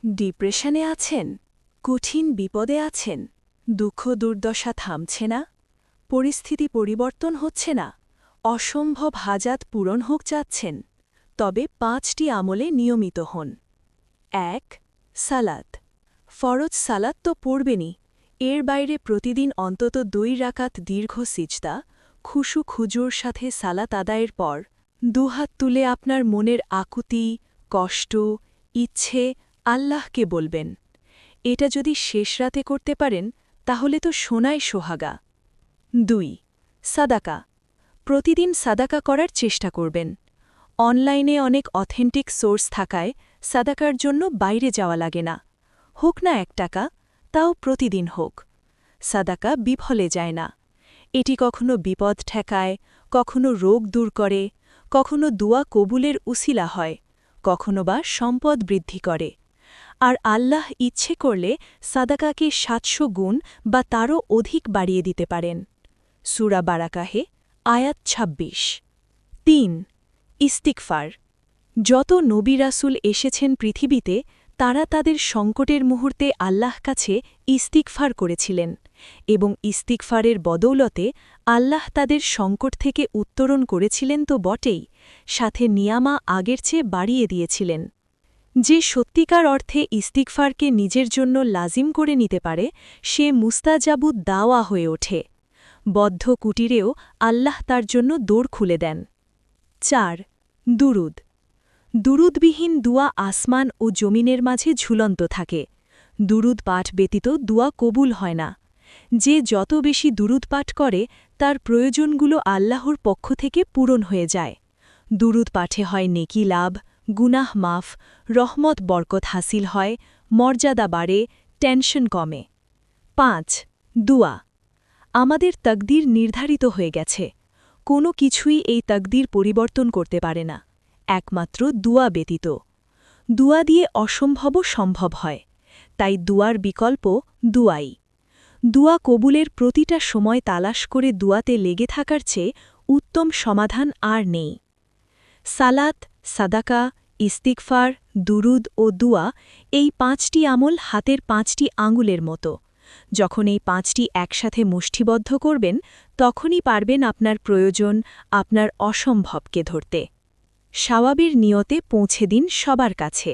ডিপ্রেশনে আছেন, কঠিন বিপদে আছেন, দুঃখ দুর্দশা থামছে না, পরিস্থিতি পরিবর্তন হচ্ছে না, অসম্ভব হাজাত পূরণ হোক চাচ্ছেন, তবে ৫টি আমলে নিয়মিত হন। ১. সালাত। ফরজ সালাত তো পড়বেনই, এর বাইরে প্রতিদিন অন্তত ২ রাকাত দীর্ঘ সিজদা, খুশু খুজুর সাথে সালাত আদায়ের পর দুহাত তুলে আপনার মনের আকুতি, কষ্ট, ইচ্ছে আল্লাহকে বলবেন। এটা যদি শেষ রাতে করতে পারেন তাহলে তো সোনায় সোহাগা। ২. সাদাকা। প্রতিদিন সাদাকা করার চেষ্টা করবেন। অনলাইনে অনেক অথেন্টিক সোর্স থাকায় সাদাকার জন্য বাইরে যাওয়া লাগে না। হোক না ১ টাকা, তাও প্রতিদিন হোক। সাদাকা বিফলে যায় না। এটি কখনো বিপদ ঠেকায়, কখনো রোগ দূর করে, কখনো দুয়া কবুলের উসিলা হয়, কখনো বা সম্পদ বৃদ্ধি করে। আর আল্লাহ ইচ্ছে করলে সাদাকাকে ৭০০ গুণ বা তারও অধিক বাড়িয়ে দিতে পারেন। সূরা বারাকাহে আয়াত ২৬। ৩. ইস্তিগফার। যত নবী রাসূল এসেছেন পৃথিবীতে তারা তাদের সংকটের মুহূর্তে আল্লাহ কাছে ইস্তিগফার করেছিলেন এবং ইস্তিগফারের বদৌলতে আল্লাহ তাদের সংকট থেকে উত্তরণ করেছিলেন তো বটেই, সাথে নিয়ামা আগের চেয়ে বাড়িয়ে দিয়েছিলেন। যে সত্যিকার অর্থে ইস্তিগফারকে নিজের জন্য লাজিম করে নিতে পারে সে মুস্তাজাবুদ দাওয়া হয়ে ওঠে। বদ্ধ কুটিরেও আল্লাহ তার জন্য দোর খুলে দেন। ৪. দুরুদ। দুরুদবিহীন দুয়া আসমান ও জমিনের মাঝে ঝুলন্ত থাকে। দুরুদ পাঠ ব্যতীত দুয়া কবুল হয় না। যে যত বেশি দুরুদ পাঠ করে তার প্রয়োজনগুলো আল্লাহর পক্ষ থেকে পূরণ হয়ে যায়। দুরুদ পাঠে হয় নেকি লাভ, গুনাহ মাফ, রহমত বরকত হাসিল হয়, মর্যাদা বাড়ে, টেনশন কমে। ৫. দুয়া। আমাদের তকদির নির্ধারিত হয়ে গেছে। কোনো কিছুই এই তকদির পরিবর্তন করতে পারে না, একমাত্র দুয়া ব্যতীত। দুয়া দিয়ে অসম্ভবও সম্ভব হয়, তাই দুয়ার বিকল্প দুয়াই। দুয়া কবুলের প্রতিটা সময় তালাশ করে দুয়াতে লেগে থাকার চেয়ে উত্তম সমাধান আর নেই। সালাত, সাদাকা, ইস্তিগফার, দুরুদ ও দুয়া এই ৫টি আমল হাতের ৫টি আঙুলের মতো। যখন এই ৫টি একসাথে মুষ্টিবদ্ধ করবেন তখনই পারবেন আপনার প্রয়োজন, আপনার অসম্ভবকে ধরতে। সওয়াবের নিয়তে পৌঁছে দিন সবার কাছে।